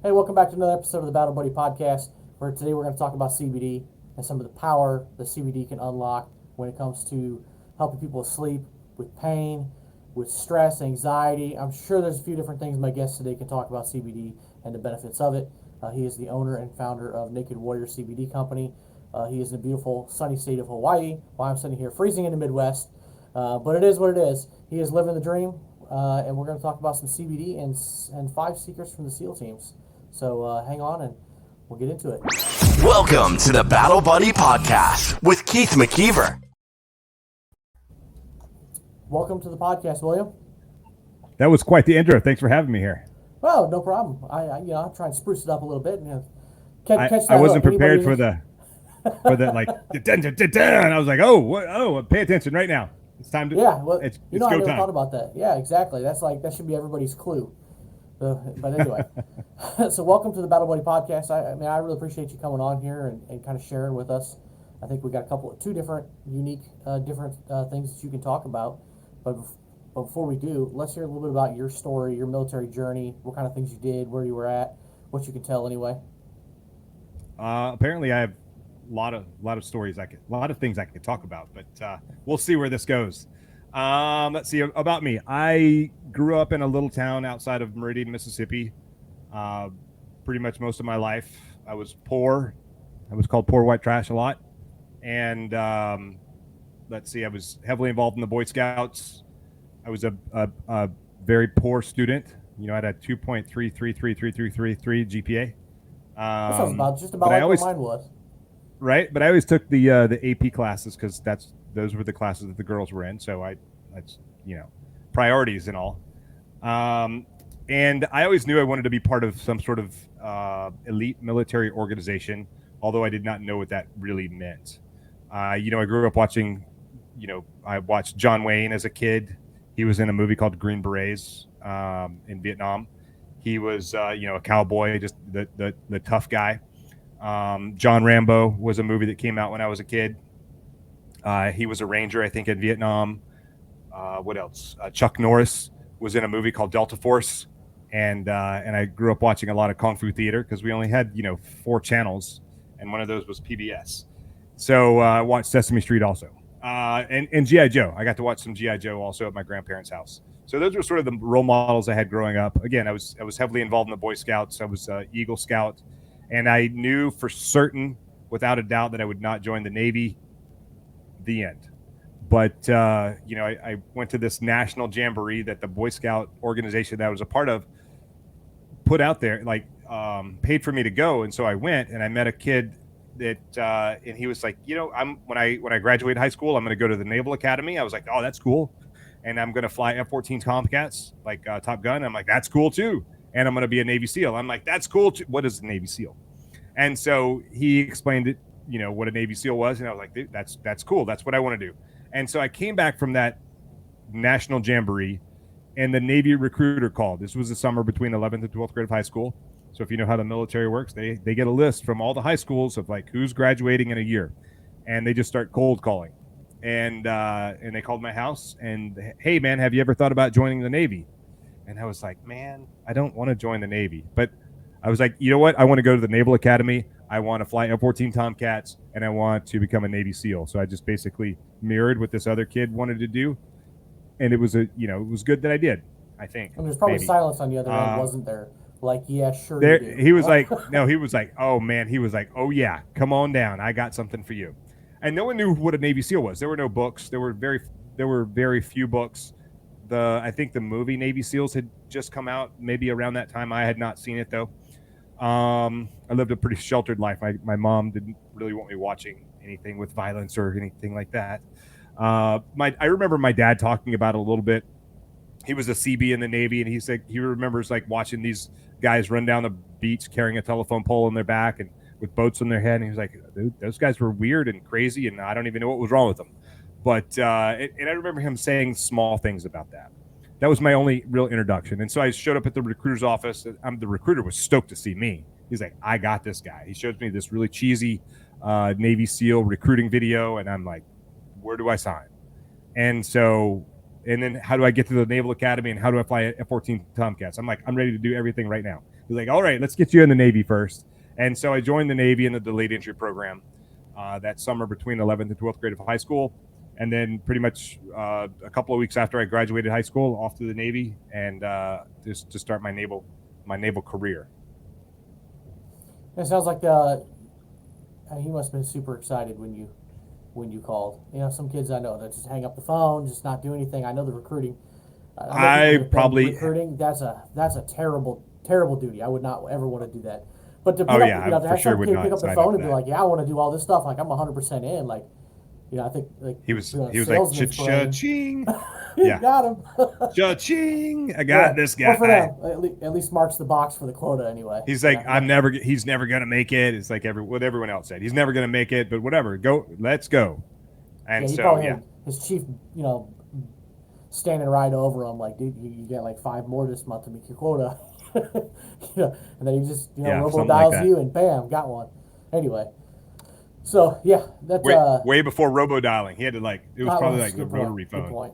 Hey, welcome back to another episode of the Battle Buddy Podcast, where today we're going to talk about CBD and some of the power that CBD can unlock when it comes to helping people sleep, with pain, with stress, anxiety. I'm sure there's a few different things my guest today can talk about CBD and the benefits of it. He is the owner and founder of Naked Warrior CBD Company. He is in the beautiful sunny state of Hawaii, while I'm sitting here freezing in the Midwest. But it is what it is. He is living the dream, and we're going to talk about some CBD and five secrets from the SEAL teams. So hang on and we'll get into it. Welcome to the Battle Buddy Podcast with Keith McKeever. Welcome to the podcast, William. That was quite the intro. Thanks for having me here. Well, no problem. I'm trying to spruce it up a little bit. Catch that I wasn't hook. prepared for the like dun, dun, dun, dun. I was like, pay attention right now. It's time to it's I go never time. thought about that. Yeah, exactly. That should be everybody's clue. But anyway, so welcome to the Battle Buddy Podcast. I really appreciate you coming on here and kind of sharing with us. I think we got two different unique things that you can talk about. But before we do, let's hear a little bit about your story, your military journey, what kind of things you did, where you were at, what you can tell anyway. Apparently, I have a lot of stories a lot of things I could talk about, but we'll see where this goes. Let's see about me. I grew up in a little town outside of Meridian, Mississippi. Pretty much most of my life, I was poor. I was called poor white trash a lot, and let's see, I was heavily involved in the Boy Scouts. I was a very poor student. I had a 2.3333333 GPA. That sounds just about like what mine was. Right, but I always took the AP classes because those were the classes that the girls were in. So that's priorities and all. And I always knew I wanted to be part of some sort of elite military organization, although I did not know what that really meant. I grew up watching. I watched John Wayne as a kid. He was in a movie called Green Berets in Vietnam. He was, a cowboy, just the tough guy. John Rambo was a movie that came out when I was a kid. He was a ranger, I think, in Vietnam. What else? Chuck Norris was in a movie called Delta Force, and I grew up watching a lot of Kung Fu theater because we only had 4 channels, and one of those was PBS. So I watched Sesame Street also. And G.I. Joe. I got to watch some G.I. Joe also at my grandparents' house. So those were sort of the role models I had growing up. Again, I was heavily involved in the Boy Scouts. I was Eagle Scout. And I knew for certain, without a doubt, that I would not join the Navy. The end. But, I went to this national jamboree that the Boy Scout organization that I was a part of put out there, paid for me to go. And so I went and I met a kid that and he was like, when I graduate high school, I'm going to go to the Naval Academy. I was like, oh, that's cool. And I'm going to fly F-14 Tomcats, like Top Gun. I'm like, that's cool too. And I'm going to be a Navy SEAL. I'm like, that's cool too. What is a Navy SEAL? And so he explained it, what a Navy SEAL was. And I was like, dude, that's cool. That's what I want to do. And so I came back from that national jamboree and the Navy recruiter called. This was the summer between 11th and 12th grade of high school. So if you know how the military works, they get a list from all the high schools of like who's graduating in a year, and they just start cold calling, and they called my house and, hey man, have you ever thought about joining the Navy? And I was like, man, I don't want to join the Navy, but I was like, you know what? I want to go to the Naval Academy. I want to fly F-14 Tomcats, and I want to become a Navy SEAL. So I just basically mirrored what this other kid wanted to do, and it was it was good that I did. I think. And there's probably silence on the other end, wasn't there? Like, yeah, sure. There, he was like, no, he was like, oh man, he was like, oh yeah, come on down, I got something for you. And no one knew what a Navy SEAL was. There were no books. There were very few books. I think the movie Navy SEALs had just come out, maybe around that time. I had not seen it though. I lived a pretty sheltered life. My mom didn't really want me watching anything with violence or anything like that. I remember my dad talking about it a little bit. He was a CB in the Navy, and he said he remembers like watching these guys run down the beach carrying a telephone pole on their back and with boats on their head. And he was like, dude, those guys were weird and crazy, and I don't even know what was wrong with them. But and I remember him saying small things about that. That was my only real introduction. And so I showed up at the recruiter's office. The recruiter was stoked to see me. He's like, I got this guy. He shows me this really cheesy Navy SEAL recruiting video, and I'm like, where do I sign? And so And then how do I get to the Naval Academy, and how do I fly F-14 Tomcats? I'm like, I'm ready to do everything right now. He's like, all right, let's get you in the Navy first. And so I joined the Navy in the delayed entry program that summer between 11th and 12th grade of high school. And then pretty much a couple of weeks after I graduated high school, off to the Navy and just to start my naval career. It sounds like he must have been super excited when you called. You know, some kids I know that just hang up the phone, just not do anything. I know the recruiting. Recruiting. That's a terrible duty. I would not ever want to do that. But to pick to have some kid pick up the phone and be like, yeah, I want to do all this stuff. Like I'm 100% in. Like, you know, I think like he was like cha-ching. Yeah, got him. Cha-ching! I got this guy. Well, for them, at least marks the box for the quota anyway. He's like, he's never gonna make it. It's like what everyone else said. He's never gonna make it, but whatever. Let's go. And he probably had his chief, you know, standing right over him, like, dude, you get like 5 more this month to make your quota. You know, and then he just, you know, robo dials you and bam, got one. Anyway. So yeah, that's way before robo dialing. He had to it was probably like the rotary phone. Good point.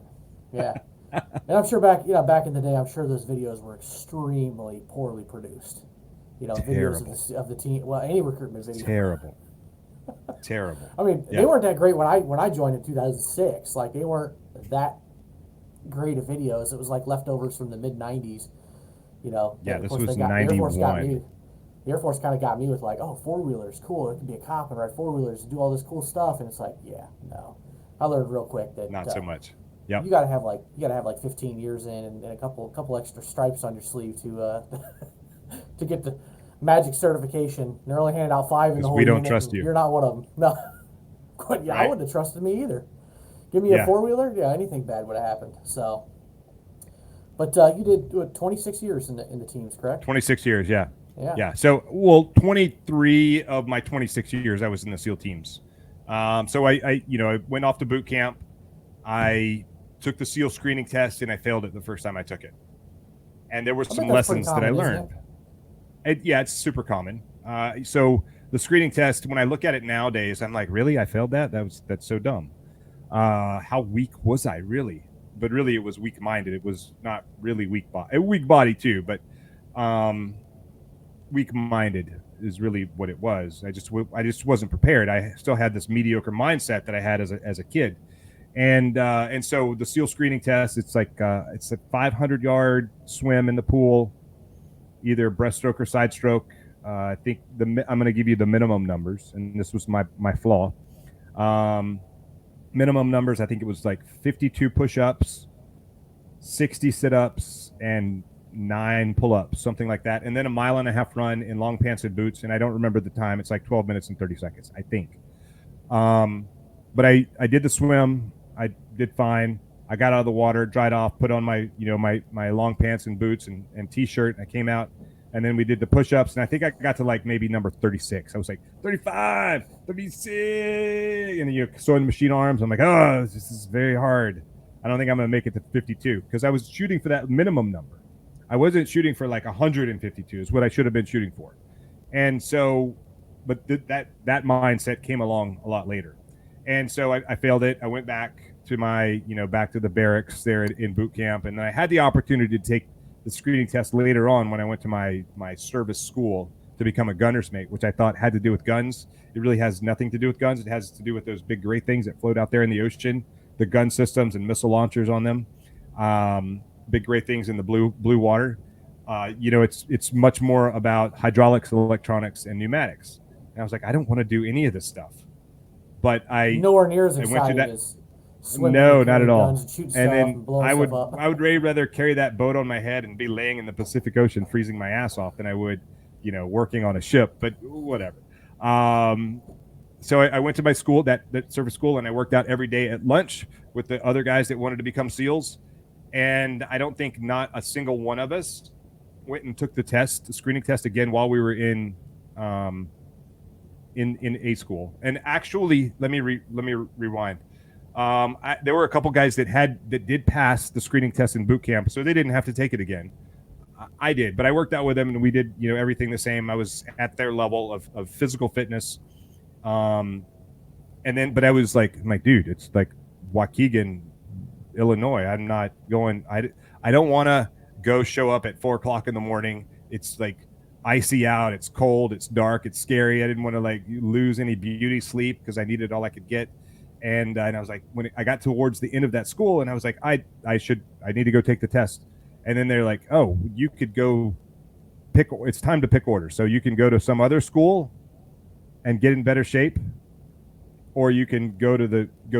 Yeah. And I'm sure back in the day, I'm sure those videos were extremely poorly produced. You know, terrible. Videos of the team. Well, any recruitment video. Terrible. I mean, they weren't that great when I joined in 2006. Like they weren't that great of videos. It was like leftovers from the mid 90s. You know. Yeah, this was 91. The Air Force kind of got me with like, oh, 4-wheelers, cool. It could be a cop and ride 4-wheelers and do all this cool stuff. And it's like, yeah, no. I learned real quick that not so much. Yeah. You gotta have like 15 years in and a couple extra stripes on your sleeve to to get the magic certification. And they're only handing out 5 in the whole unit. We don't unit, trust you. You're not one of them. No. Yeah, right? I wouldn't have trusted me either. Give me a 4-wheeler, yeah, anything bad would have happened. So, but you did 26 years in the teams, correct? 26 years, yeah. Yeah. So, 23 of my 26 years, I was in the SEAL teams. So I went off to boot camp. I took the SEAL screening test and I failed it the first time I took it. And there were some lessons that I learned. It's super common. So the screening test, when I look at it nowadays, I'm like, really? I failed that? That's so dumb. How weak was I really? But really, it was weak-minded. It was not really weak body too, but weak-minded is really what it was. I just wasn't prepared. I still had this mediocre mindset that I had as a kid, and so the SEAL screening test, it's like it's a 500-yard swim in the pool, either breaststroke or side stroke. I think I'm going to give you the minimum numbers, and this was my flaw. Minimum numbers, I think it was like 52 push-ups, 60 sit-ups, and 9 pull-ups, something like that, and then a 1.5-mile run in long pants and boots. And I don't remember the time. It's like 12 minutes and 30 seconds, I think. But I did the swim. I did fine. I got out of the water, dried off, put on my long pants and boots and t-shirt. And I came out, and then we did the push-ups. And I think I got to like maybe number 36. I was like 35, 36, and you're sewing machine arms. I'm like, oh, this is very hard. I don't think I'm gonna make it to 52 because I was shooting for that minimum number. I wasn't shooting for like 152 is what I should have been shooting for. And so, but that mindset came along a lot later. And so I failed it. I went back to back to the barracks there in boot camp. And I had the opportunity to take the screening test later on when I went to my service school to become a gunner's mate, which I thought had to do with guns. It really has nothing to do with guns. It has to do with those big, great things that float out there in the ocean, the gun systems and missile launchers on them. Big great things in the blue water. It's much more about hydraulics, electronics, and pneumatics. And I was like, I don't want to do any of this stuff. But nowhere near as exciting as swimming. No, not at all. And then I would rather carry that boat on my head and be laying in the Pacific Ocean freezing my ass off than I would, working on a ship. But whatever. So I went to my school, that service school, and I worked out every day at lunch with the other guys that wanted to become SEALs. And I don't think not a single one of us went and took the screening test again while we were in A school. And actually, let me rewind. There were a couple guys that did pass the screening test in boot camp, so they didn't have to take it again. I did, but I worked out with them, and we did everything the same. I was at their level of physical fitness. But I was like, dude, it's like Waukegan Illinois. I'm not going. I don't want to go show up at 4:00 in the morning. It's like icy out. It's cold. It's dark. It's scary. I didn't want to like lose any beauty sleep because I needed all I could get. And I was like, when I got towards the end of that school, and I was like, I need to go take the test. And then they're like, oh, you could go pick. It's time to pick orders. So you can go to some other school and get in better shape, or you can go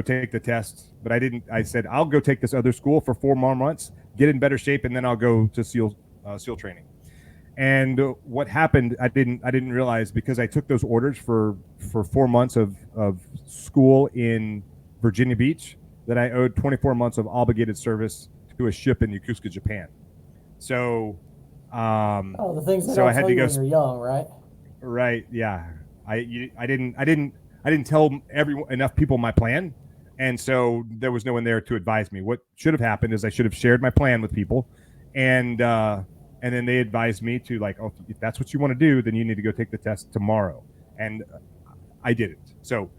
take the test. But I didn't. I said I'll go take this other school for 4 more months, get in better shape, and then I'll go to SEAL training. And what happened, I didn't realize, because I took those orders for 4 months of school in Virginia Beach, that I owed 24 months of obligated service to a ship in Yokosuka, Japan. So, the things that so don't I had tell to you go. when you're young, right? Right. Yeah. I didn't tell enough people my plan, and so there was no one there to advise me. What should have happened is I should have shared my plan with people, and then they advised me to, like, oh, if that's what you want to do, then you need to go take the test tomorrow. And I didn't. So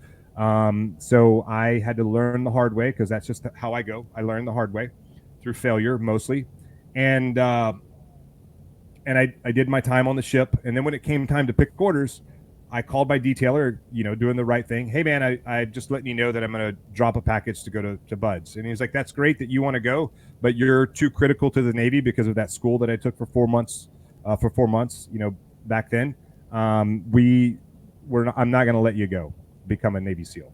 I had to learn the hard way, because that's just how I go. I learned the hard way through failure mostly, and I did my time on the ship. And then when it came time to pick orders, I called my detailer, doing the right thing. Hey man, I just letting you know that I'm going to drop a package to go to Bud's. And he was like, that's great that you want to go, but you're too critical to the Navy because of that school that I took for 4 months, back then. I'm not going to let you go become a Navy SEAL.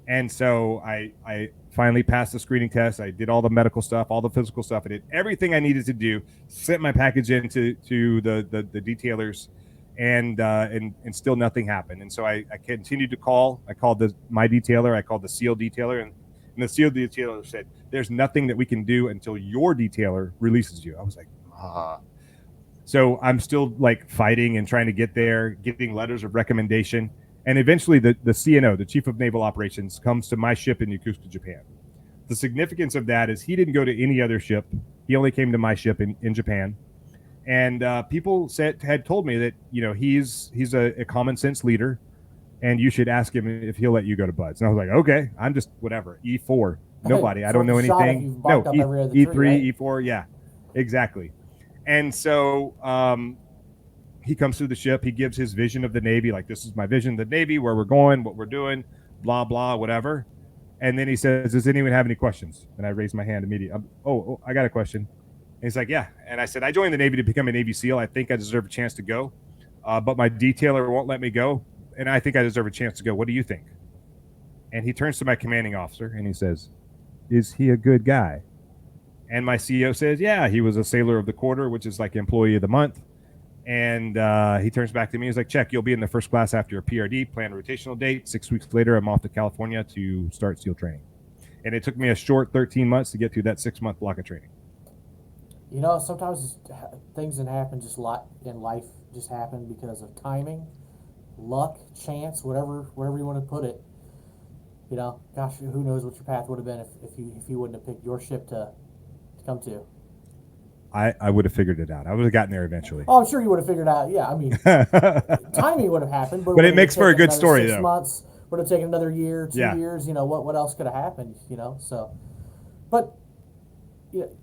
And so I finally passed the screening test. I did all the medical stuff, all the physical stuff. I did everything I needed to do, sent my package in to the detailers, and still nothing happened. And so I continued to call. I called my detailer. I called the SEAL detailer, and the SEAL detailer said, there's nothing that we can do until your detailer releases you. I was like, So I'm still like fighting and trying to get there, getting letters of recommendation. And eventually the CNO, the Chief of Naval Operations, comes to my ship in Yokosuka, Japan. The significance of that is he didn't go to any other ship. He only came to my ship in Japan. And people had told me that, he's a common sense leader, and you should ask him if he'll let you go to Bud's. And I was like, okay, I'm just whatever. E4, nobody. I don't know anything. No, E3, right? E4, yeah, exactly. And so he comes through the ship. He gives his vision of the Navy, like, this is my vision of the Navy, where we're going, what we're doing, blah, blah, whatever. And then he says, does anyone have any questions? And I raise my hand immediately. I got a question. And he's like, yeah. And I said, I joined the Navy to become a Navy SEAL. I think I deserve a chance to go, but my detailer won't let me go, and I think I deserve a chance to go. What do you think? And he turns to my commanding officer, and he says, is he a good guy? And my CEO says, yeah, he was a sailor of the quarter, which is like employee of the month. And he turns back to me. He's like, check, you'll be in the first class after your PRD, planned rotational date. 6 weeks later, I'm off to California to start SEAL training. And it took me a short 13 months to get through that 6-month block of training. Sometimes things that happen just in life just happen because of timing, luck, chance, whatever you want to put it. Gosh, who knows what your path would have been if you wouldn't have picked your ship to come to. I would have figured it out. I would have gotten there eventually. Oh, I'm sure you would have figured out. Yeah, I mean, timing would have happened, but it makes for a good story, 6 though. months would have taken another year, 2 years. What else could have happened? So, but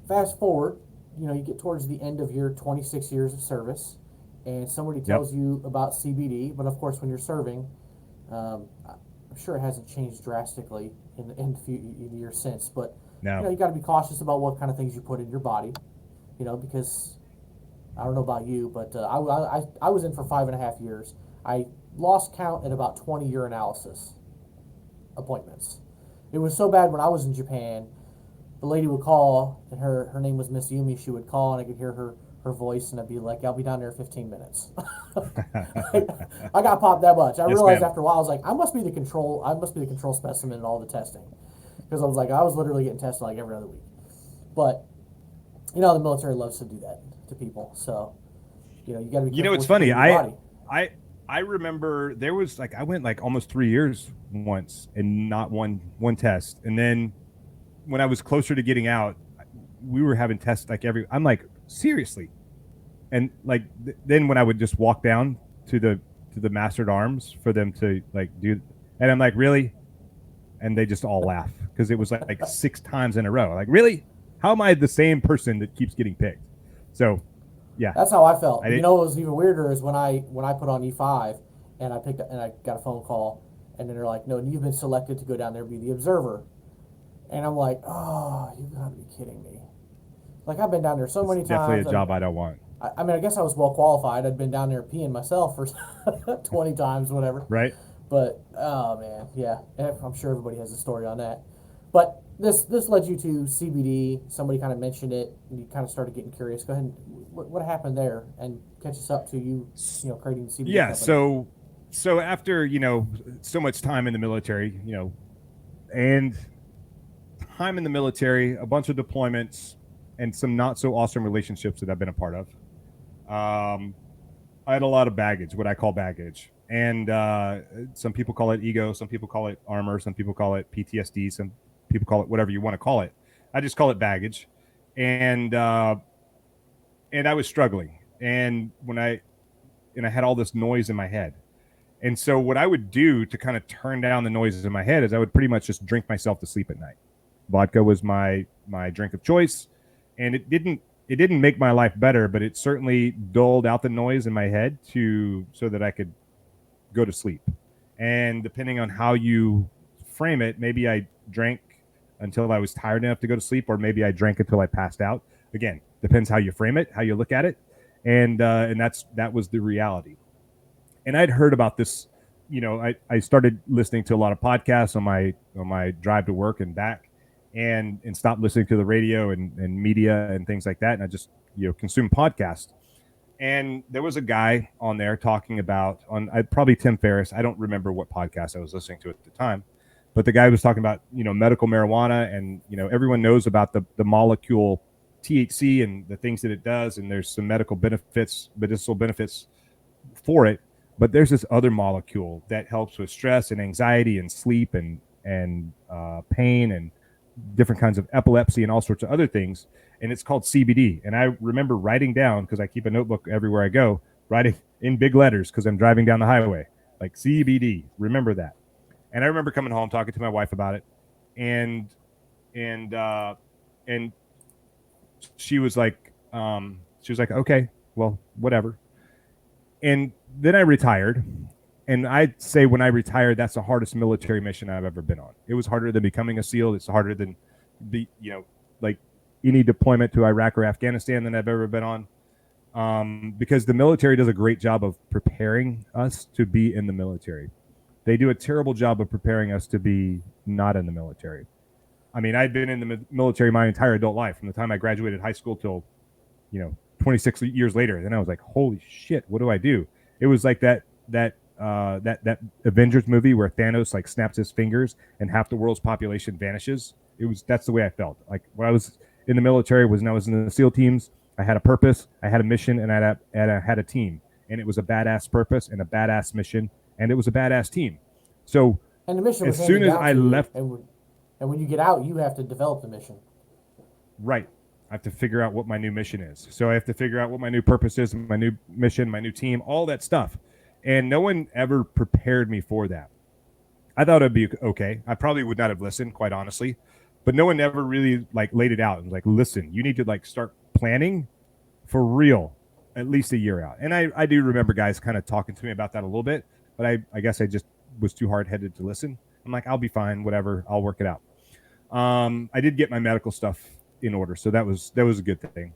fast forward. You get towards the end of your 26 years of service, and somebody tells you about CBD. But of course, when you're serving, I'm sure it hasn't changed drastically in the few years since. But no. You got to be cautious about what kind of things you put in your body. Because I don't know about you, but I was in for 5.5 years. I lost count at about 20 urinalysis appointments. It was so bad when I was in Japan. The lady would call, and her name was Miss Yumi. She would call, and I could hear her voice, and I'd be like, I'll be down there in 15 minutes. I got popped that much. I realized after a while, I was like, I must be the control specimen in all the testing. Because I was literally getting tested like every other week. But, the military loves to do that to people. So, you got to be careful. It's funny. I remember there was I went almost 3 years once and not one test. And then when I was closer to getting out, we were having tests I'm like, seriously. And then when I would just walk down to the mastered arms for them to do, and I'm like, really? And they just all laugh because it was like 6 times in a row. Like, really? How am I the same person that keeps getting picked? So, yeah. That's how I felt. I You did, know, what was even weirder is when I put on E5 and I picked up, and I got a phone call, and then they're like, "No, you've been selected to go down there and be the observer." And I'm like, "Oh, you gotta be kidding me!" Like I've been down there so it's many definitely a times. job I don't want. I mean, I guess I was well qualified. I'd been down there peeing myself for 20 times, whatever. Right? But oh man, yeah, I'm sure everybody has a story on that. But this led you to CBD. Somebody kind of mentioned it, and you kind of started getting curious. Go ahead. And, what happened there, and catch us up to you know, creating the CBD Yeah. company. So after, so much time in the military, and time in the military, a bunch of deployments, and some not so awesome relationships that I've been a part of. I had a lot of baggage, what I call baggage. And some people call it ego, some people call it armor, some people call it PTSD, some people call it whatever you want to call it. I just call it baggage. And I was struggling. And I had all this noise in my head. And so what I would do to kind of turn down the noises in my head is I would pretty much just drink myself to sleep at night. Vodka was my drink of choice, and it didn't make my life better, but it certainly dulled out the noise in my head so that I could go to sleep. And depending on how you frame it, maybe I drank until I was tired enough to go to sleep, or maybe I drank until I passed out. Again, depends how you frame it, how you look at it, and that was the reality. And I'd heard about this. I started listening to a lot of podcasts on my drive to work and back, and stopped listening to the radio and media and things like that. And I just consumed podcasts. And there was a guy on there talking about probably Tim Ferriss. I don't remember what podcast I was listening to at the time, but the guy was talking about medical marijuana, and everyone knows about the molecule THC and the things that it does, and there's some medicinal benefits for it. But there's this other molecule that helps with stress and anxiety and sleep and pain and different kinds of epilepsy and all sorts of other things. And it's called CBD. And I remember writing down, because I keep a notebook everywhere I go, writing in big letters because I'm driving down the highway, like CBD. Remember that. And I remember coming home, talking to my wife about it, and she was like, okay, well, whatever. And then I retired. And I'd say when I retired, that's the hardest military mission I've ever been on. It was harder than becoming a SEAL. It's harder than like any deployment to Iraq or Afghanistan than I've ever been on. Because the military does a great job of preparing us to be in the military. They do a terrible job of preparing us to be not in the military. I mean, I'd been in the military my entire adult life, from the time I graduated high school till, 26 years later. Then I was like, holy shit, what do I do? It was like that Avengers movie where Thanos like snaps his fingers and half the world's population vanishes. That's the way I felt. Like when I was in the military, when I was in the SEAL teams, I had a purpose, I had a mission, and I had a team. And it was a badass purpose and a badass mission, and it was a badass team. So And the mission was as soon as handed down I to you, left, and when you get out, you have to develop the mission. right, I have to figure out what my new mission is. So I have to figure out what my new purpose is, my new mission, my new team, all that stuff. And no one ever prepared me for that. I thought it'd be okay. I probably would not have listened, quite honestly, but no one ever really like laid it out and like, listen, you need to like start planning for real at least a year out. And I do remember guys kind of talking to me about that a little bit, but I guess I just was too hard-headed to listen. I'm like, I'll be fine, whatever, I'll work it out. I did get my medical stuff in order, so that was a good thing.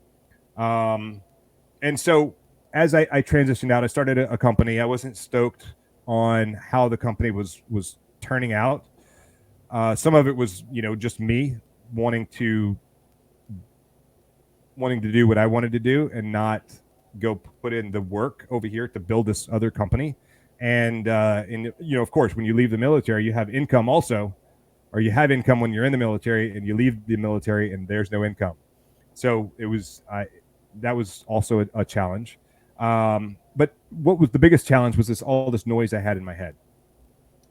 And so as I transitioned out, I started a company. I wasn't stoked on how the company was turning out. Some of it was, just me wanting to do what I wanted to do and not go put in the work over here to build this other company. And of course, when you leave the military, you have income also, or you have income when you're in the military, and you leave the military and there's no income. So that was also a challenge. But what was the biggest challenge was all this noise I had in my head.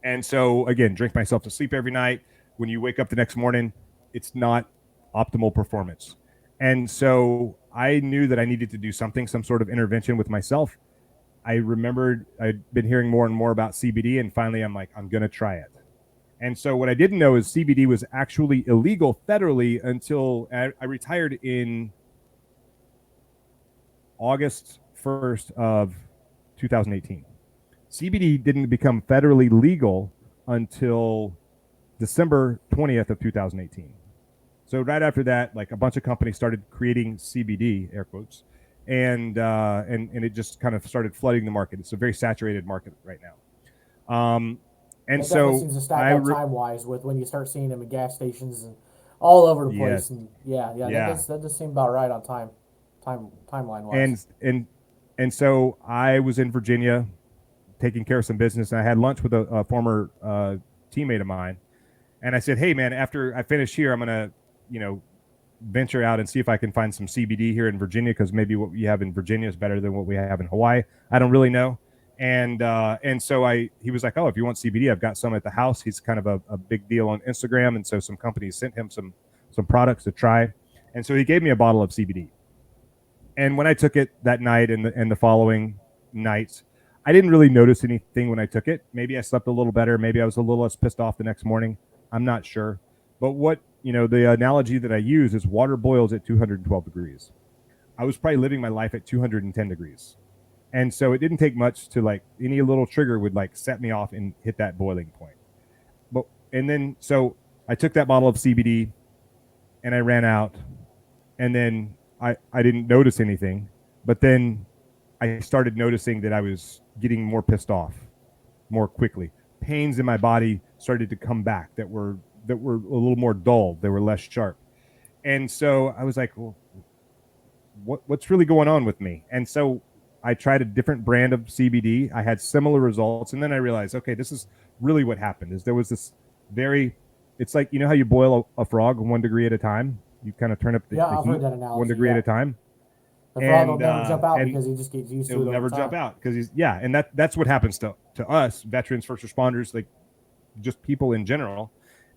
And so again, drink myself to sleep every night. When you wake up the next morning, it's not optimal performance. And so I knew that I needed to do something, some sort of intervention with myself. I remembered I'd been hearing more and more about CBD, and finally I'm like, I'm going to try it. And so what I didn't know is CBD was actually illegal federally until I retired in August 1st of 2018. CBD didn't become federally legal until December 20th of 2018. So right after that, like a bunch of companies started creating CBD, air quotes, and it just kind of started flooding the market. It's a very saturated market right now. And It definitely so seems to stack up time wise with when you start seeing them at gas stations and all over the place. yes, And yeah, yeah, that does seem about right on timeline wise. and so I was in Virginia taking care of some business, and I had lunch with a former teammate of mine, and I said, "Hey, man, after I finish here, I'm gonna, you know, venture out and see if I can find some CBD here in Virginia, because maybe what we have in Virginia is better than what we have in Hawaii. I don't really know." And so he was like, "Oh, if you want CBD, I've got some at the house." He's kind of a big deal on Instagram, and so some companies sent him some products to try, and so he gave me a bottle of CBD. And when I took it that night and the following nights, I didn't really notice anything when I took it. Maybe I slept a little better. Maybe I was a little less pissed off the next morning. I'm not sure. But the analogy that I use is water boils at 212 degrees. I was probably living my life at 210 degrees. And so it didn't take much to like any little trigger would like set me off and hit that boiling point. And then so I took that bottle of CBD and I ran out, and then I didn't notice anything. But then I started noticing that I was getting more pissed off more quickly. Pains in my body started to come back that were a little more dull. They were less sharp. And so I was like, well, what's really going on with me? And so I tried a different brand of CBD. I had similar results. And then I realized, okay, this is really what happened. Is there was this it's like, you know how you boil a frog 1 degree at a time? You kind of turn up the I've heat heard that analogy. 1 degree at a time. The frog will never jump out because he just gets used to it. He'll never jump out because and that's what happens to us, veterans, first responders, like just people in general.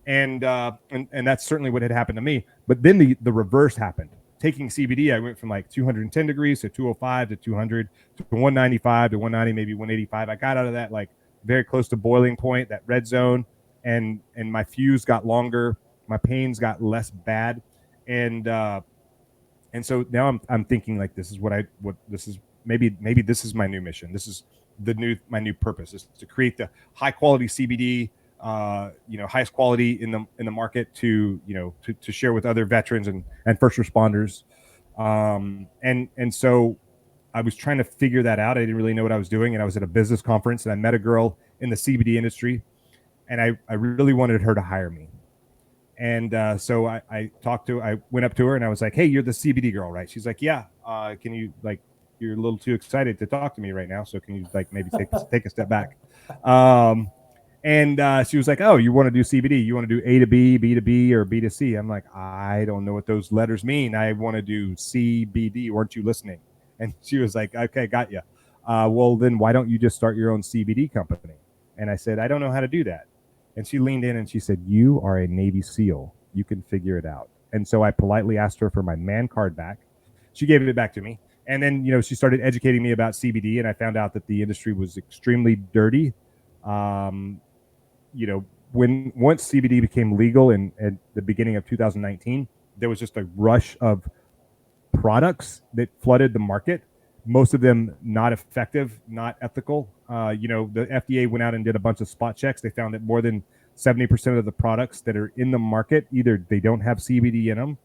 And that's certainly what had happened to me. But then the reverse happened. Taking CBD, I went from like 210 degrees to 205 to 200 to 195 to 190, maybe 185. I got out of that like very close to boiling point, that red zone, and my fuse got longer, my pains got less bad, and so now I'm thinking like this is maybe this is my new mission. This is my new purpose is to create the high quality CBD, highest quality in the market to share with other veterans and first responders. And so I was trying to figure that out. I didn't really know what I was doing. And I was at a business conference and I met a girl in the CBD industry, and I really wanted her to hire me. And so I went up to her and I was like, "Hey, you're the CBD girl, right?" She's like, "Yeah. Can you you're a little too excited to talk to me right now. So can you maybe take a step back?" And she was like, "Oh, you want to do CBD? You want to do A to B, B to B, or B to C?" I'm like, "I don't know what those letters mean. I want to do CBD. Weren't you listening?" And she was like, "Okay, got you. Well, then why don't you just start your own CBD company?" And I said, "I don't know how to do that." And she leaned in and she said, "You are a Navy SEAL. You can figure it out." And so I politely asked her for my man card back. She gave it back to me. And then, she started educating me about CBD, and I found out that the industry was extremely dirty. Once CBD became legal at the beginning of 2019, there was just a rush of products that flooded the market. Most of them not effective, not ethical. The FDA went out and did a bunch of spot checks. They found that more than 70% of the products that are in the market, either they don't have CBD in them,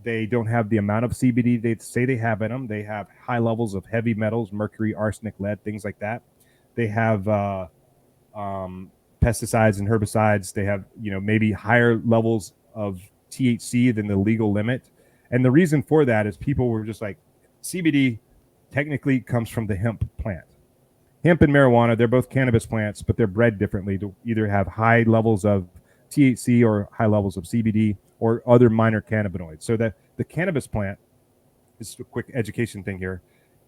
they don't have the amount of CBD they say they have in them. They have high levels of heavy metals, mercury, arsenic, lead, things like that. They have pesticides and herbicides. They have, maybe higher levels of THC than the legal limit. And the reason for that is people were just like, CBD technically comes from the hemp plant. Hemp and marijuana, they're both cannabis plants, but they're bred differently to either have high levels of THC or high levels of CBD or other minor cannabinoids. So that the cannabis plant, this is a quick education thing here,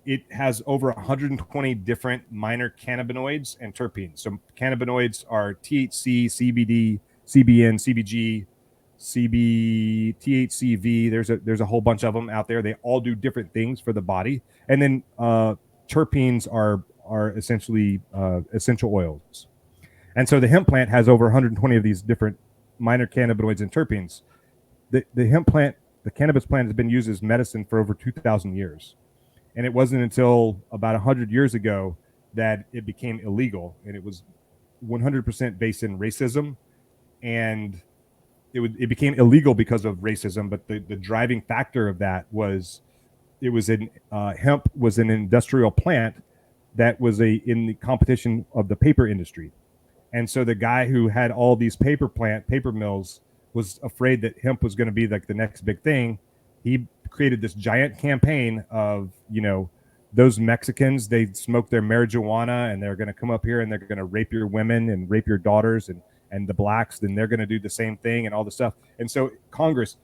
it has over 120 different minor cannabinoids and terpenes. So cannabinoids are THC, CBD, CBN, CBG, THCV. There's a whole bunch of them out there. They all do different things for the body. And then terpenes are essentially essential oils. And so the hemp plant has over 120 of these different minor cannabinoids and terpenes. The hemp plant, the cannabis plant, has been used as medicine for over 2,000 years. And it wasn't until about 100 years ago that it became illegal. And it was 100% based in racism. And it became illegal because of racism. But the driving factor of that was hemp was an industrial plant that was in the competition of the paper industry. And so the guy who had all these paper mills was afraid that hemp was going to be like the next big thing. He created this giant campaign of, those Mexicans, they smoke their marijuana and they're going to come up here and they're going to rape your women and rape your daughters, and the blacks, then they're going to do the same thing and all this stuff. And so Congress,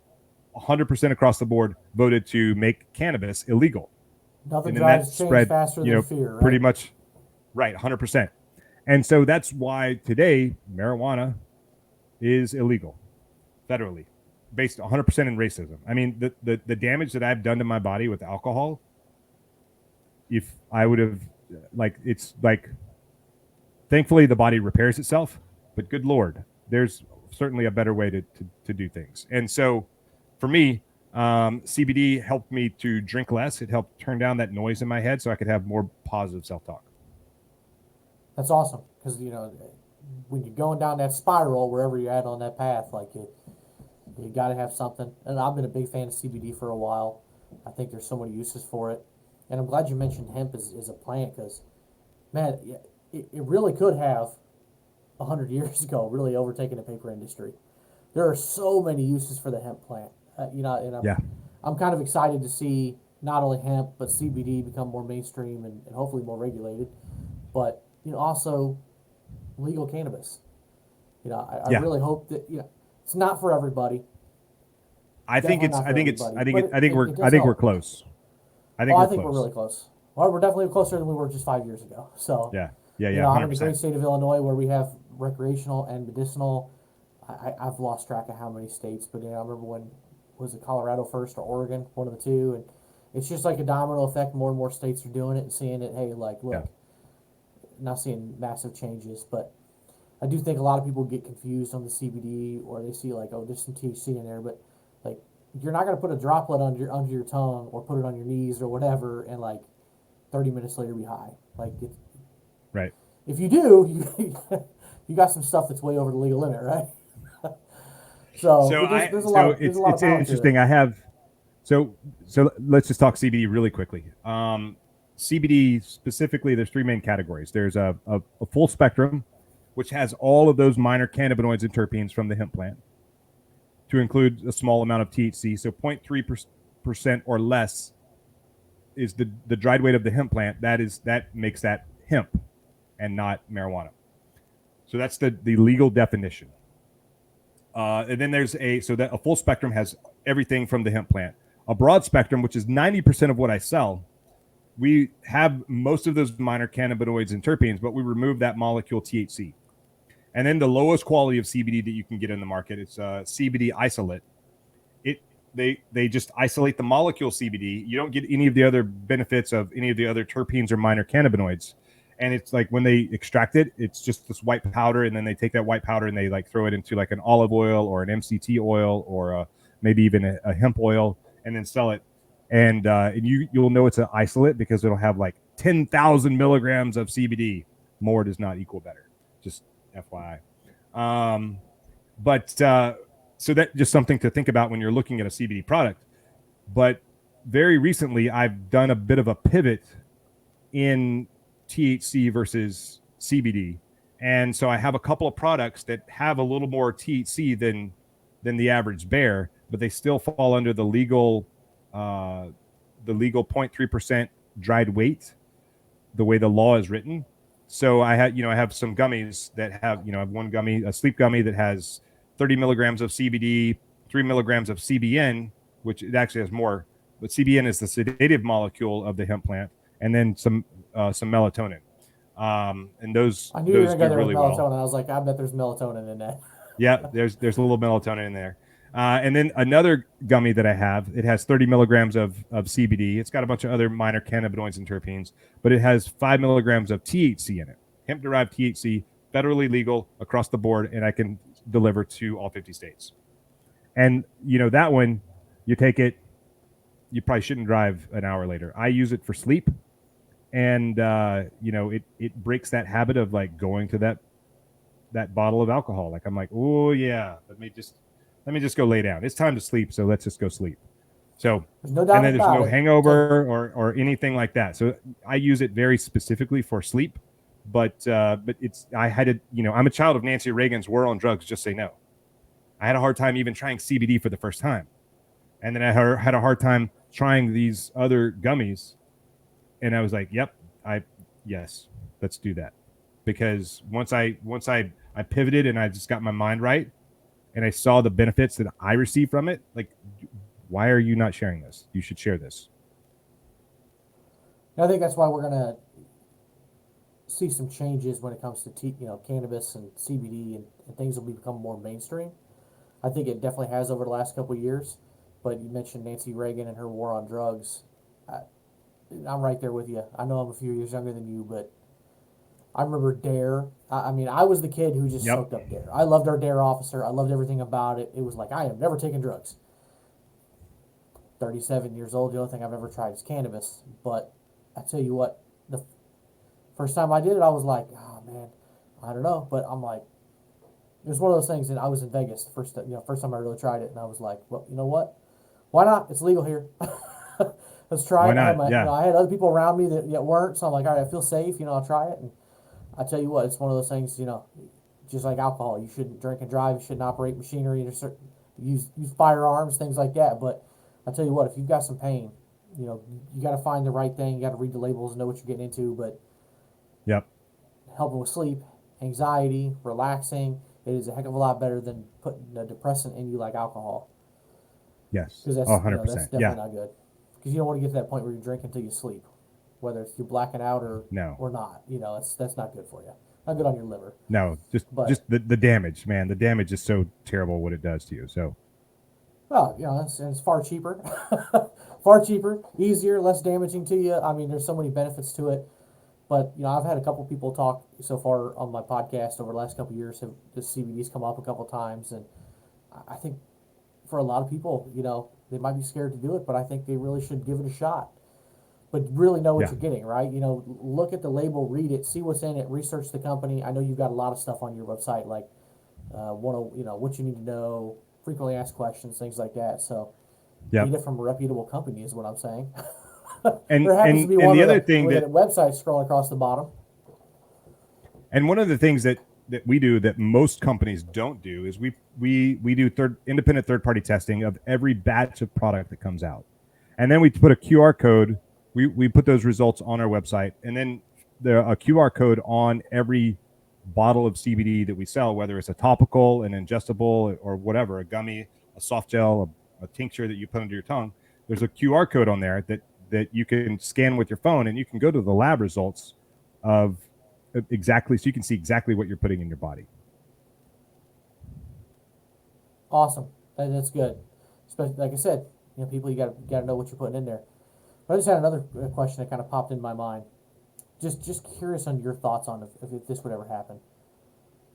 100% across the board, voted to make cannabis illegal. Nothing drives change faster than fear, right? Pretty much, right, 100%. And so that's why today marijuana is illegal federally, based 100% in racism. I mean, the damage that I've done to my body with alcohol, if I would have, thankfully the body repairs itself, but good Lord, there's certainly a better way to do things. And so for me, CBD helped me to drink less. It helped turn down that noise in my head so I could have more positive self-talk. That's awesome, because when you're going down that spiral, wherever you're at on that path, you got to have something. And I've been a big fan of CBD for a while. I think there's so many uses for it, and I'm glad you mentioned hemp as a plant, because man, it really could have 100 years ago really overtaken the paper industry. There are so many uses for the hemp plant, and I'm kind of excited to see not only hemp but CBD become more mainstream and hopefully more regulated, but also legal cannabis. I really hope that it's not for everybody. I think we're close. I think we're really close. Well, we're definitely closer than we were just 5 years ago. So yeah. I'm in the great state of Illinois where we have recreational and medicinal. I've lost track of how many states, but I remember when was it Colorado first or Oregon, one of the two, and it's just like a domino effect. More and more states are doing it and seeing it. Hey, look. Yeah. Not seeing massive changes, but I do think a lot of people get confused on the CBD, or they see there's some THC in there, but you're not going to put a droplet under your tongue or put it on your knees or whatever, and 30 minutes later be high. Right. If you do, you got some stuff that's way over the legal limit, right? There's a lot of it's interesting. So let's just talk CBD really quickly. CBD specifically, there's three main categories. There's a full spectrum, which has all of those minor cannabinoids and terpenes from the hemp plant, to include a small amount of THC. So 0.3% or less is the dried weight of the hemp plant. That makes that hemp and not marijuana. So that's the legal definition. And then there's a full spectrum has everything from the hemp plant. A broad spectrum, which is 90% of what I sell, we have most of those minor cannabinoids and terpenes, but we remove that molecule THC. And then the lowest quality of CBD that you can get in the market, it's CBD isolate. They just isolate the molecule CBD. You don't get any of the other benefits of any of the other terpenes or minor cannabinoids. And it's like when they extract it, it's just this white powder, and then they take that white powder and they throw it into an olive oil or an MCT oil or maybe even a hemp oil, and then sell it. And you'll know it's an isolate because it'll have 10,000 milligrams of CBD. More does not equal better. Just FYI. So that's just something to think about when you're looking at a CBD product. But very recently, I've done a bit of a pivot in THC versus CBD. And so I have a couple of products that have a little more THC than the average bear, but they still fall under the legal 0.3% dried weight, the way the law is written. So I have some gummies that have, I have one gummy, a sleep gummy that has 30 milligrams of CBD, 3 milligrams of CBN, which it actually has more, but CBN is the sedative molecule of the hemp plant, and then some melatonin. And those I knew you were going to go there really with melatonin. well. I was like, I bet there's melatonin in that. Yeah, there's a little melatonin in there. And then another gummy that I have, it has 30 milligrams of CBD. It's got a bunch of other minor cannabinoids and terpenes, but it has 5 milligrams of THC in it, hemp-derived THC, federally legal across the board, and I can deliver to all 50 states. And that one, you take it, you probably shouldn't drive an hour later. I use it for sleep, and it breaks that habit of like going to that bottle of alcohol. Like I'm like, oh yeah, let me just go lay down. It's time to sleep, so let's just go sleep. So There's no doubt and then there's about no it. hangover or anything like that. So I use it very specifically for sleep. But I had to, I'm a child of Nancy Reagan's War on Drugs, just say no. I had a hard time even trying CBD for the first time. And then I had a hard time trying these other gummies. And I was like, yes, let's do that. Because once I pivoted and I just got my mind right and I saw the benefits that I received from it, like, why are you not sharing this? You should share this. And I think that's why we're going to see some changes when it comes to cannabis and CBD and things will become more mainstream. I think it definitely has over the last couple of years. But you mentioned Nancy Reagan and her war on drugs. I'm right there with you. I know I'm a few years younger than you, but I remember Dare. I mean, I was the kid who just soaked up Dare. I loved our Dare officer. I loved everything about it. It was like, I have never taken drugs. 37 years old, the only thing I've ever tried is cannabis. But I tell you what, the first time I did it, I was like, oh man, I don't know. But I'm like, it was one of those things that I was in Vegas the first time I really tried it, and I was like, well, you know what? Why not? It's legal here. Let's try it. I had other people around me that weren't, so I'm like, all right, I feel safe. I'll try it. And I tell you what, it's one of those things. Just like alcohol, you shouldn't drink and drive. You shouldn't operate machinery. Use firearms, things like that. But I tell you what, if you've got some pain, you got to find the right thing. You got to read the labels and know what you're getting into. But helping with sleep, anxiety, relaxing, it is a heck of a lot better than putting a depressant in you like alcohol. Yes. Because that's 100%. That's definitely not good. Because you don't want to get to that point where you're drinking until you sleep, whether it's you're blacking out or not. That's not good for you. Not good on your liver. No, just the damage, man. The damage is so terrible what it does to you. So. Well, it's far cheaper, far cheaper, easier, less damaging to you. I mean, there's so many benefits to it. But I've had a couple people talk so far on my podcast over the last couple of years. The CBD's come up a couple times, and I think for a lot of people, they might be scared to do it, but I think they really should give it a shot. But really know what you're getting, right? Look at the label, read it, see what's in it, research the company. I know you've got a lot of stuff on your website, like what you need to know, frequently asked questions, things like that. So read it from a reputable company is what I'm saying. And there happens to be and one the with other a, thing with that a website scrolling across the bottom. And one of the things that we do that most companies don't do is we do independent third party testing of every batch of product that comes out, and then we put a QR code. We put those results on our website, and then a QR code on every bottle of CBD that we sell, whether it's a topical, an ingestible, or whatever, a gummy, a soft gel, a tincture that you put under your tongue. There's a QR code on there that you can scan with your phone, and you can go to the lab results of exactly, so you can see exactly what you're putting in your body. Awesome. That's good. Especially, like I said, people, you got to know what you're putting in there. But I just had another question that kind of popped in my mind. Just curious on your thoughts on if this would ever happen.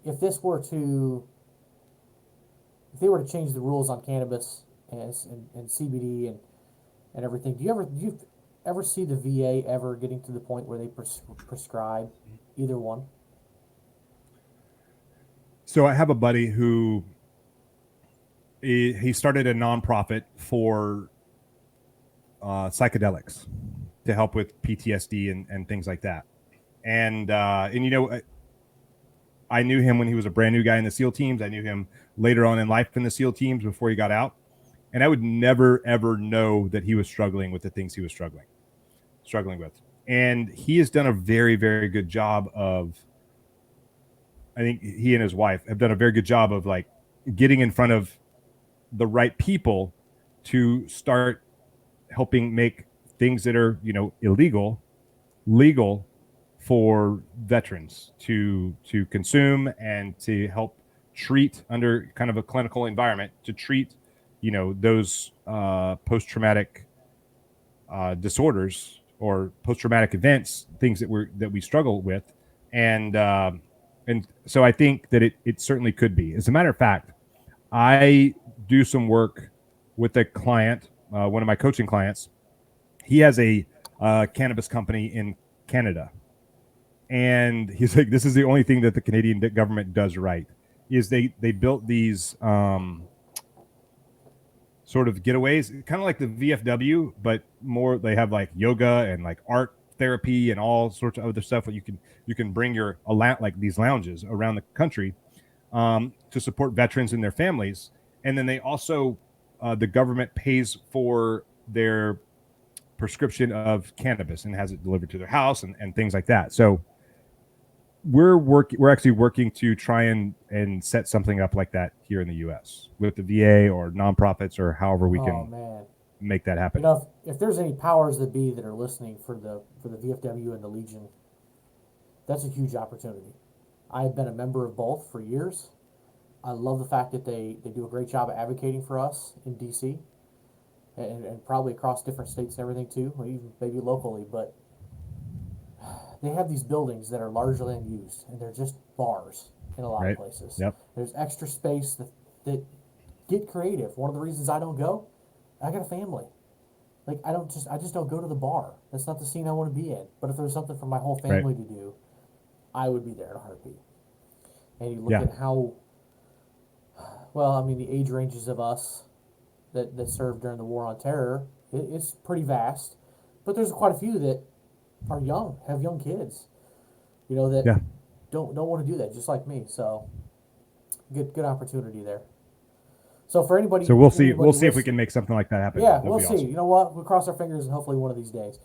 If they were to change the rules on cannabis and CBD and everything, do you ever see the VA ever getting to the point where they prescribe either one? So I have a buddy who he started a nonprofit for psychedelics to help with PTSD and things like that. And I knew him when he was a brand new guy in the SEAL teams. I knew him later on in life in the SEAL teams before he got out. And I would never, ever know that he was struggling with the things he was struggling with. And he has done a very, very good job of, I think he and his wife have done a very good job of like getting in front of the right people to start helping make things that are, illegal, legal for veterans to consume and to help treat under kind of a clinical environment to treat, those post-traumatic disorders or post-traumatic events, things that we struggle with. And And so I think that it certainly could be. As a matter of fact, I do some work with a client, one of my coaching clients. He has a cannabis company in Canada, and he's like, "This is the only thing that the Canadian government does right. Is they built these sort of getaways, kind of like the VFW, but more. They have like yoga and like art therapy and all sorts of other stuff. Where you can bring your like these lounges around the country to support veterans and their families, and then they also the government pays for their prescription of cannabis and has it delivered to their house and things like that. So we're actually working to try and set something up like that here in the US with the VA or nonprofits or however we can make that happen. You know, if there's any powers that be that are listening for the VFW and the Legion, that's a huge opportunity. I've been a member of both for years. I love the fact that they do a great job of advocating for us in DC and probably across different states and everything too, or even maybe locally, but they have these buildings that are largely unused and they're just bars in a lot of places. Yep. There's extra space that get creative. One of the reasons I don't go, I got a family. Like I just don't go to the bar. That's not the scene I want to be in. But if there's something for my whole family to do, I would be there in a heartbeat. And you look at how well, I mean, the age ranges of us that served during the War on Terror, it's pretty vast. But there's quite a few that are young, have young kids, you know, that don't want to do that, just like me. So, good opportunity there. So for anybody, so we'll see if we can make something like that happen. Yeah, we'll see. Awesome. You know what? We'll cross our fingers and hopefully one of these days.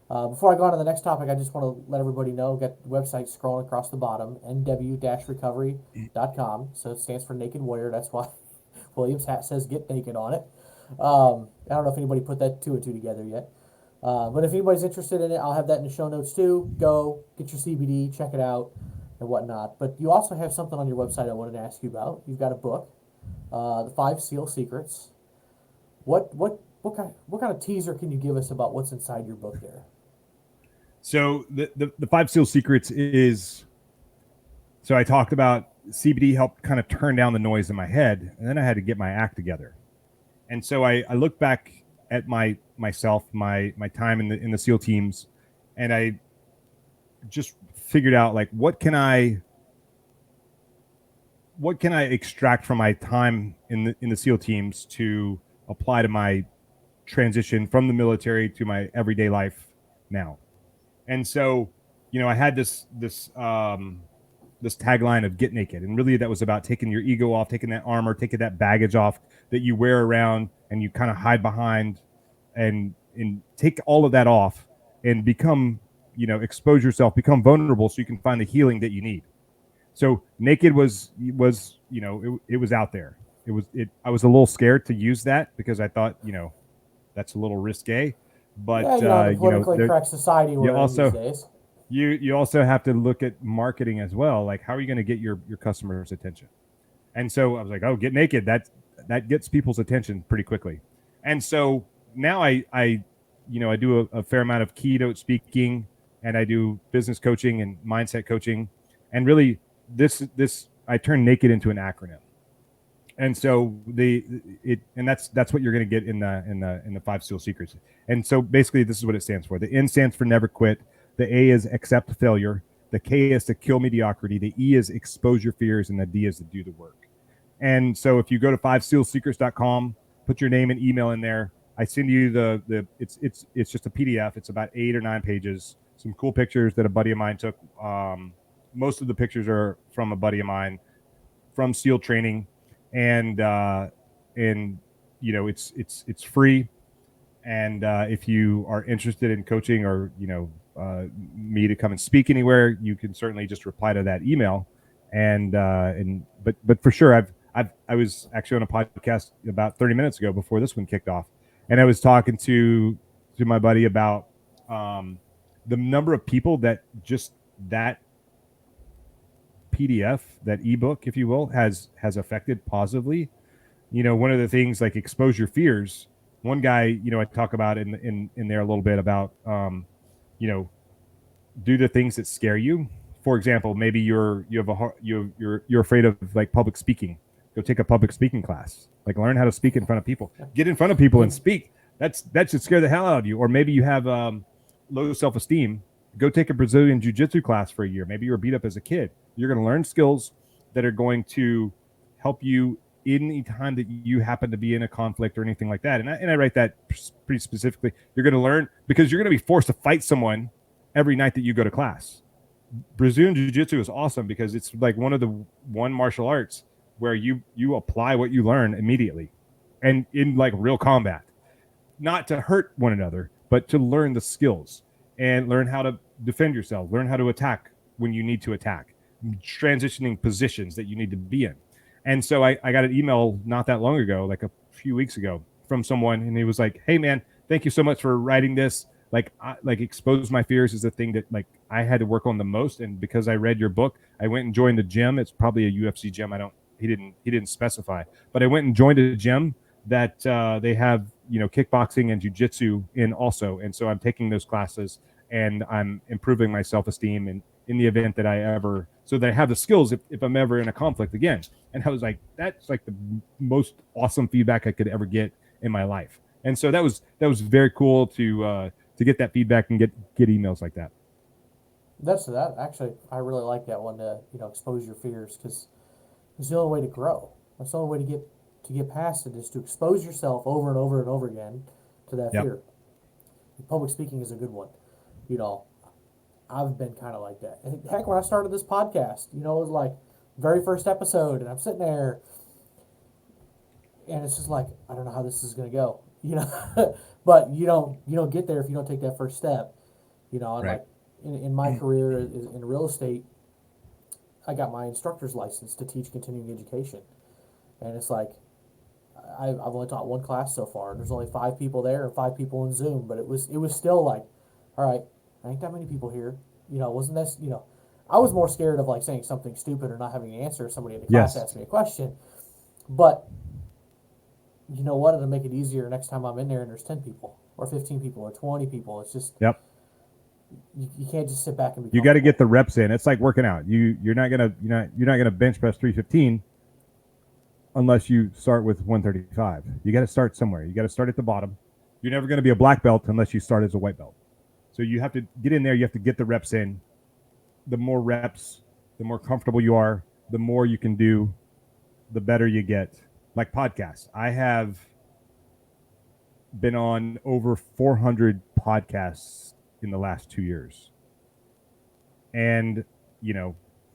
Before I go on to the next topic, I just want to let everybody know, got the website scrolling across the bottom, nw-recovery.com. So it stands for Naked Warrior. That's why William's hat says Get Naked on it. I don't know if anybody put that two and two together yet. But if anybody's interested in it, I'll have that in the show notes too. Go, get your CBD, check it out, and whatnot. But you also have something on your website I wanted to ask you about. You've got a book, The 5 SEAL Secrets. What kind of teaser can you give us about what's inside your book there? So the 5 SEAL Secrets is, so I talked about CBD helped kind of turn down the noise in my head, and then I had to get my act together. And so I look back at myself, my time in the SEAL teams, and I just figured out like what can I extract from my time in the SEAL teams to apply to my transition from the military to my everyday life now. And so, you know, I had this tagline of Get Naked, and really that was about taking your ego off, taking that armor, taking that baggage off that you wear around and you kind of hide behind, and take all of that off and become, you know, expose yourself, become vulnerable so you can find the healing that you need. So naked was, you know, it was out there. I was a little scared to use that because I thought, you know, that's a little risque, but the politically correct society we're in these days. You also have to look at marketing as well. Like, how are you going to get your customers' attention? And so I was like, oh, get naked. That gets people's attention pretty quickly. And so now I do a fair amount of keynote speaking, and I do business coaching and mindset coaching. And really this I turn naked into an acronym. And so that's what you're going to get in the 5 SEAL Secrets. And so basically this is what it stands for. The N stands for never quit. The A is accept failure. The K is to kill mediocrity. The E is expose your fears, and the D is to do the work. And so if you go to 5sealsecrets.com, put your name and email in there. I send you it's just a PDF. It's about 8 or 9 pages. Some cool pictures that a buddy of mine took. Most of the pictures are from a buddy of mine from SEAL training, and you know, it's free. And if you are interested in coaching or, you know, me to come and speak anywhere, you can certainly just reply to that email. But for sure, I was actually on a podcast about 30 minutes ago before this one kicked off, and I was talking to my buddy about the number of people that just that PDF, that ebook, if you will, has affected positively. You know, one of the things like expose your fears. One guy, you know, I talk about in there a little bit about, you know, do the things that scare you for example, maybe you're afraid of like public speaking. Go take a public speaking class. Like learn how to speak in front of people. Get in front of people and speak. That should scare the hell out of you. Or maybe you have low self-esteem. Go take a Brazilian jiu-jitsu class for a year. Maybe you were beat up as a kid. You're going to learn skills that are going to help you any time that you happen to be in a conflict or anything like that. And I write that pretty specifically. You're going to learn because you're going to be forced to fight someone every night that you go to class. Brazilian jiu-jitsu is awesome because it's like one of the martial arts where you apply what you learn immediately and in like real combat, not to hurt one another, but to learn the skills and learn how to defend yourself, learn how to attack when you need to attack, transitioning positions that you need to be in. And so I got an email not that long ago, like a few weeks ago, from someone, and he was like, "Hey man, thank you so much for writing this. Like expose my fears is the thing that like I had to work on the most. And because I read your book, I went and joined the gym. It's probably a UFC gym. He didn't specify, but I went and joined a gym that they have, kickboxing and jiu-jitsu in also. And so I'm taking those classes and I'm improving my self-esteem and in the event that so that I have the skills if I'm ever in a conflict again." And I was like, that's like the most awesome feedback I could ever get in my life. And so that was very cool to get that feedback and get emails like that. That actually, I really like that one to expose your fears, because it's the only way to grow. That's the only way to get past it, is to expose yourself over and over and over again to that fear. Public speaking is a good one. I've been kind of like that. Heck, when I started this podcast, it was like very first episode, and I'm sitting there, and it's just like, I don't know how this is going to go, but you don't get there if you don't take that first step, and right. Like in my career in real estate, I got my instructor's license to teach continuing education, and it's like, I've only taught one class so far. There's only 5 people there and 5 people in Zoom, but it was still like, all right, ain't that many people here, wasn't this, I was more scared of like saying something stupid or not having an answer if somebody in the class asked me a question. But you know what? It'll make it easier next time I'm in there and there's 10 people or 15 people or 20 people. It's just, you can't just sit back and be. You got to get the reps in. It's like working out. You're not gonna bench press 315 unless you start with 135. You got to start somewhere. You got to start at the bottom. You're never going to be a black belt unless you start as a white belt. So you have to get in there. You have to get the reps in. The more reps, the more comfortable you are, the more you can do, the better you get. Like podcasts. I have been on over 400 podcasts in the last 2 years. And,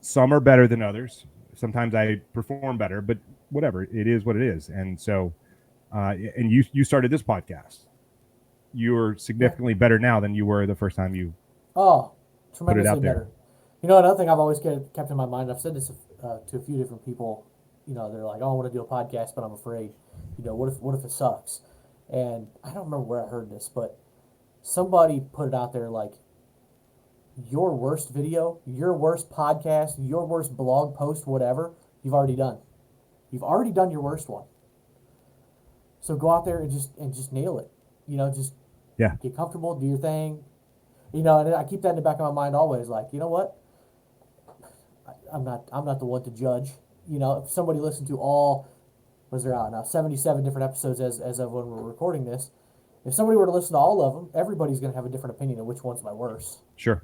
some are better than others. Sometimes I perform better, but whatever, it is what it is. And so, and you started this podcast. You're significantly better now than you were the first time you tremendously put it out there. better. Another thing I've always kept in my mind, I've said this to a few different people, they're like, "Oh, I want to do a podcast, but I'm afraid, what if it sucks?" And I don't remember where I heard this, but somebody put it out there like, your worst video, your worst podcast, your worst blog post, whatever, you've already done. You've already done your worst one. So go out there and just nail it. Just get comfortable, do your thing. And I keep that in the back of my mind always, like, you know what? I'm not the one to judge. If somebody listened to all, was there out now, 77 different episodes as of when we're recording this, if somebody were to listen to all of them, everybody's going to have a different opinion of which one's my worst. Sure.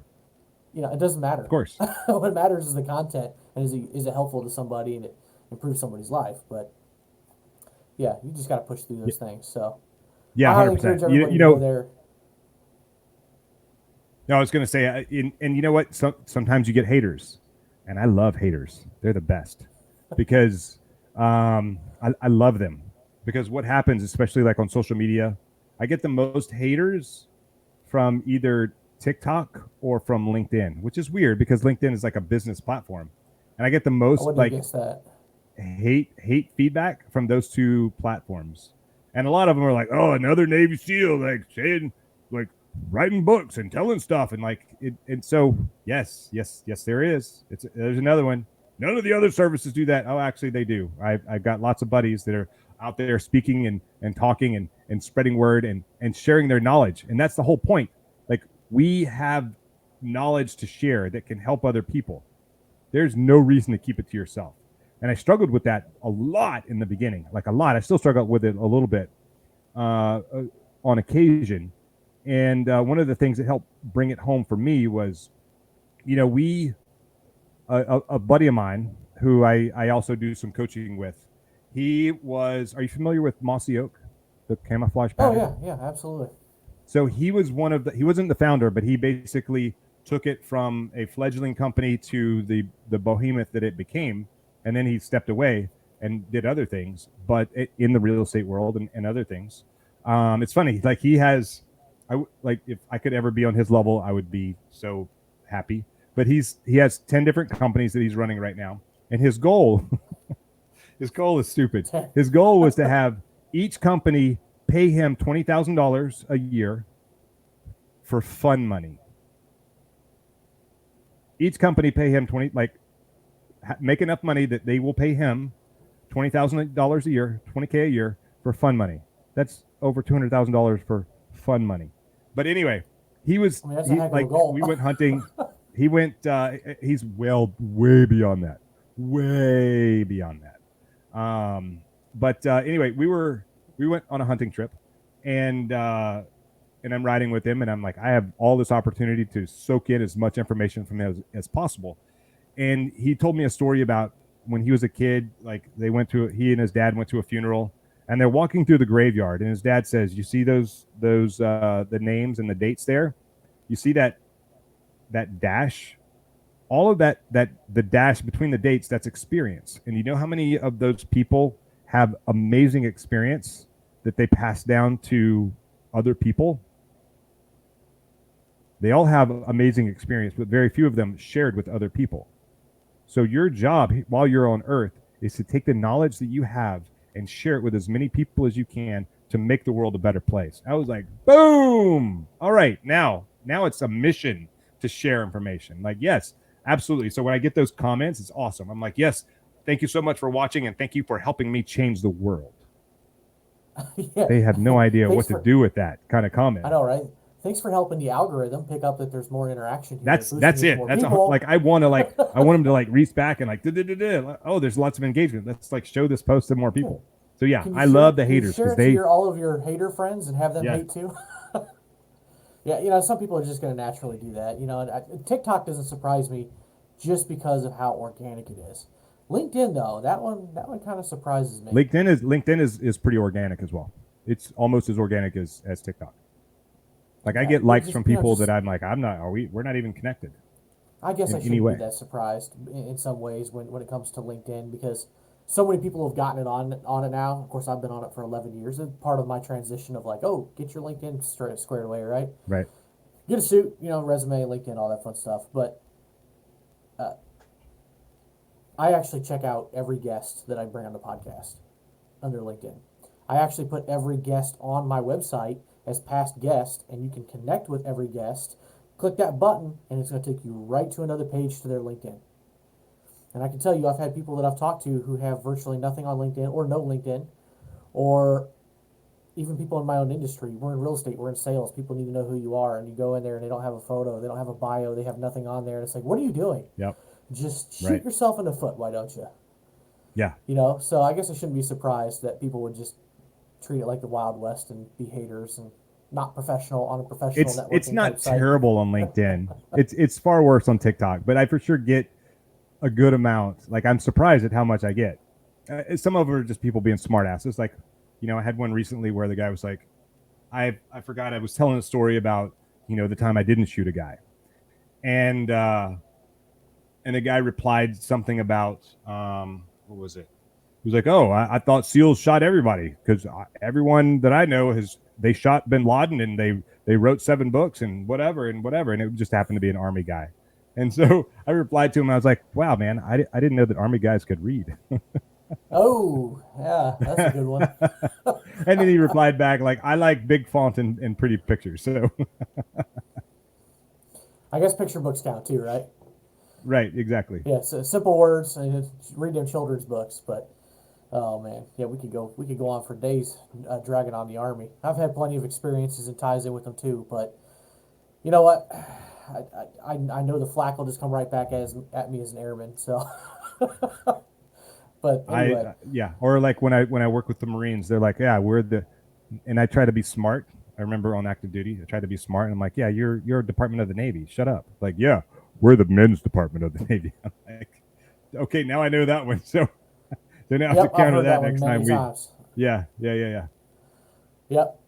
It doesn't matter. Of course. What matters is the content, and is it helpful to somebody, and it improves somebody's life. But yeah, you just got to push through those things. So yeah, I 100%. encourage everybody to go there. No, I was going to say, and you know what? Sometimes you get haters, and I love haters. They're the best because I love them. Because what happens, especially like on social media, I get the most haters from either TikTok or from LinkedIn, which is weird because LinkedIn is like a business platform, and I get the most like hate feedback from those 2 platforms. And a lot of them are like, "Oh, another Navy SEAL, like saying, like writing books and telling stuff," and like it. And so yes, there is. There's another one. None of the other services do that. Oh, actually, they do. I've got lots of buddies that are out there speaking and talking and spreading word and sharing their knowledge, and that's the whole point. Like we have knowledge to share that can help other people, there's no reason to keep it to yourself. And I struggled with that a lot in the beginning, like a lot. I still struggle with it a little bit on occasion. And one of the things that helped bring it home for me was, a buddy of mine who I also do some coaching with, are you familiar with Mossy Oak, the camouflage pattern? Oh yeah, absolutely. So he wasn't the founder, but he basically took it from a fledgling company to the behemoth that it became. And then he stepped away and did other things, but in the real estate world and other things. It's funny, like if I could ever be on his level, I would be so happy. But he has 10 different companies that he's running right now. And his goal, his goal is stupid. His goal was to have each company pay him $20,000 a year for fun money. Each company pay him make enough money that they will pay him $20,000 a year, $20K a year for fun money. That's over $200,000 for fun money. But anyway, we went hunting. He went, he's way beyond that, anyway, we went on a hunting trip, and I'm riding with him, and I'm like, I have all this opportunity to soak in as much information from him as possible. And he told me a story about when he was a kid, like he and his dad went to a funeral, and they're walking through the graveyard, and his dad says, you see those the names and the dates there? You see that dash? All of that the dash between the dates, that's experience. And you know how many of those people have amazing experience that they pass down to other people? They all have amazing experience, but very few of them shared with other people. So your job while you're on earth is to take the knowledge that you have and share it with as many people as you can to make the world a better place. I was like, boom. All right. Now it's a mission to share information. Like, yes, absolutely. So when I get those comments, it's awesome. I'm like, yes, thank you so much for watching, and thank you for helping me change the world. Yeah. They have no idea what to do with that kind of comment. I know, right? Thanks for helping the algorithm pick up that there's more interaction here. That's it. That's I want them to reach back and oh, there's lots of engagement. Let's show this post to more people. So yeah, I love the haters because all of your hater friends and have them hate too. Yeah, some people are just going to naturally do that. And TikTok doesn't surprise me just because of how organic it is. LinkedIn though, that one kind of surprises me. LinkedIn is pretty organic as well. It's almost as organic as TikTok. Like I get likes from people that I'm like, we're not even connected. I guess I shouldn't be that surprised in some ways when it comes to LinkedIn, because so many people have gotten it on it now. Of course, I've been on it for 11 years. It's part of my transition of get your LinkedIn squared away, right? Right. Get a suit, resume, LinkedIn, all that fun stuff. But I actually check out every guest that I bring on the podcast under LinkedIn. I actually put every guest on my website as past guest, and you can connect with every guest. Click that button, and it's going to take you right to another page to their LinkedIn. And I can tell you, I've had people that I've talked to who have virtually nothing on LinkedIn or no LinkedIn, or even people in my own industry. We're in real estate, we're in sales. People need to know who you are, and you go in there and they don't have a photo, they don't have a bio, they have nothing on there. And it's like, what are you doing? Yep. Just shoot yourself in the foot, why don't you? Yeah. So I guess I shouldn't be surprised that people would just treat it like the Wild West and be haters and not professional on a professional networking It's not site. terrible on LinkedIn. it's far worse on TikTok, but I for sure get a good amount. Like I'm surprised at how much I get. Some of them are just people being smart asses. Like, I had one recently where the guy was like, I forgot, I was telling a story about, the time I didn't shoot a guy. And the guy replied something about, what was it? He was like, oh, I thought SEALs shot everybody, because everyone that I know they shot bin Laden, and they wrote 7 books and whatever. And it just happened to be an Army guy. And so I replied to him. I was like, wow, man, I didn't know that Army guys could read. Oh, yeah, that's a good one. And then he replied back like, I like big font and pretty pictures. So I guess picture books count too, right? Right, exactly. Yeah, so simple words, and read them children's books. But oh man, yeah, we could go on for days dragging on the Army. I've had plenty of experiences and ties in with them too. But you know what? I know the flack will just come right back at me as an airman. So, but anyway, Yeah, or like when I work with the Marines, they're like, yeah, and I try to be smart. I remember on active duty, I tried to be smart, and I'm like, yeah, you're a Department of the Navy. Shut up. Like, yeah, we're the men's Department of the Navy. I'm like, okay, now I know that one. So now I have to yep, I've counter heard that that one next many time times. Yeah. Yep,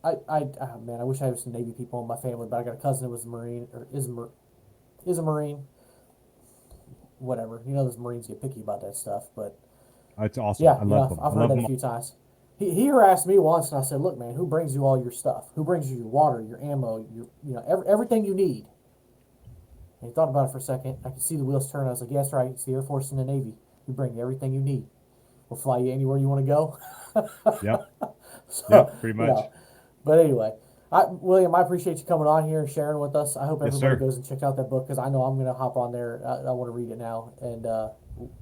man, I wish I had some Navy people in my family, but I got a cousin that was a Marine or is a Marine. Whatever, those Marines get picky about that stuff, but It's awesome. yeah, I love them. I've I heard love that a them. few times. He harassed me once, and I said, "Look, man, who brings you all your stuff? Who brings you your water, your ammo, everything you need?" And he thought about it for a second. I could see the wheels turn. I was like, "Yeah, that's right. It's the Air Force and the Navy. We bring you everything you need. We'll fly you anywhere you want to go." Yep. So, Yep. Pretty much. but anyway, William, I appreciate you coming on here and sharing with us. I hope Yes, everybody sir. goes and checks out that book because I know I'm going to hop on there. I want to read it now and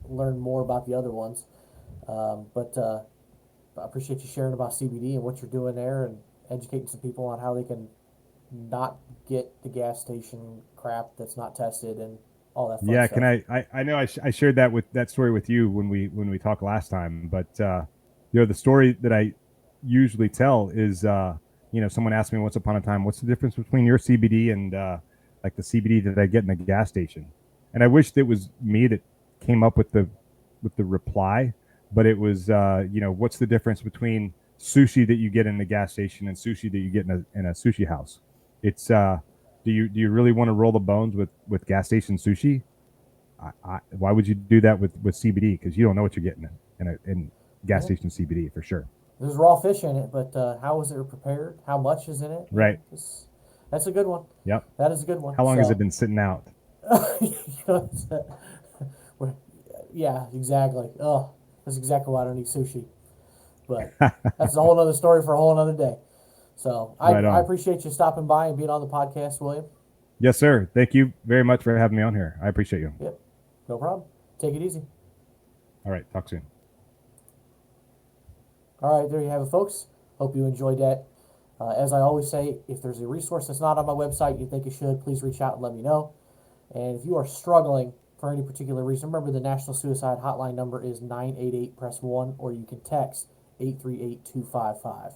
learn more about the other ones. But I appreciate you sharing about CBD and what you're doing there and educating some people on how they can not get the gas station crap that's not tested and all that fun Yeah. stuff. Can I know I shared that story with you when we talked last time, but the story that I usually tell is someone asked me once upon a time, what's the difference between your CBD and like the CBD that I get in the gas station? And I wished it was me that came up with the reply, but it was what's the difference between sushi that you get in the gas station and sushi that you get in a sushi house? It's do you really want to roll the bones with gas station sushi? Why would you do that with CBD? Because you don't know what you're getting in gas Yeah. station CBD for sure. There's raw fish in it, but how is it prepared? How much is in it? Right. That's a good one. Yep. That is a good one. How long has it So, been sitting out? it's, yeah, exactly. Oh, that's exactly why I don't eat sushi. But that's a whole other story for a whole other day. So Right I on. appreciate you stopping by and being on the podcast, William. Yes, sir. Thank you very much for having me on here. I appreciate you. Yep, no problem. Take it easy. All right. Talk soon. All right, there you have it, folks. Hope you enjoyed that. As I always say, if there's a resource that's not on my website you think it should, please reach out and let me know. And if you are struggling for any particular reason, remember the National Suicide Hotline number is 988 press 1, or you can text 838 255.